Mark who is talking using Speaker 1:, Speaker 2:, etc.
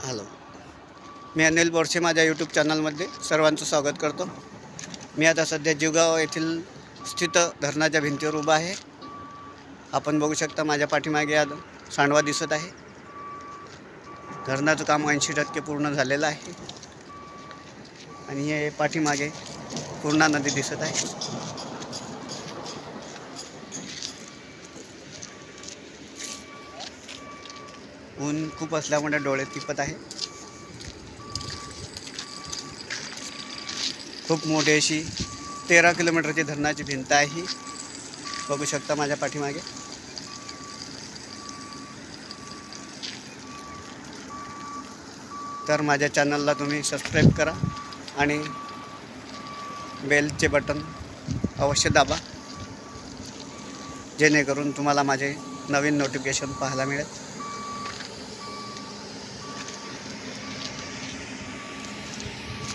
Speaker 1: Hello, मी अनिल बोरसे माझ्या YouTube चॅनलमध्ये सर्वांचं स्वागत करतो. मी आता सध्या जीवगाव येथील स्थित धरणाच्या भिंतीवर उभा आहे. आपण बघू शकता माझ्या पाठीमागे आज सांडवा दिसत आहे. धरणाचं काम 80% पूर्ण झालेलं आहे आणि हे पाठीमागे पूर्णा नदी दिसत आहे. ऊन खूप असल्यामुळे डोळे तिपत आहे. खूप मोठी अशी 13 किलोमीटरची धरणाची भिंत आहे ही. बघू शकता माझ्या पाठीमागे. तर माझ्या चॅनलला तुम्ही सबस्क्राईब करा आणि बेलचे बटन अवश्य दाबा, जेणेकरून तुम्हाला माझे नवीन नोटिफिकेशन पाहायला मिळेल.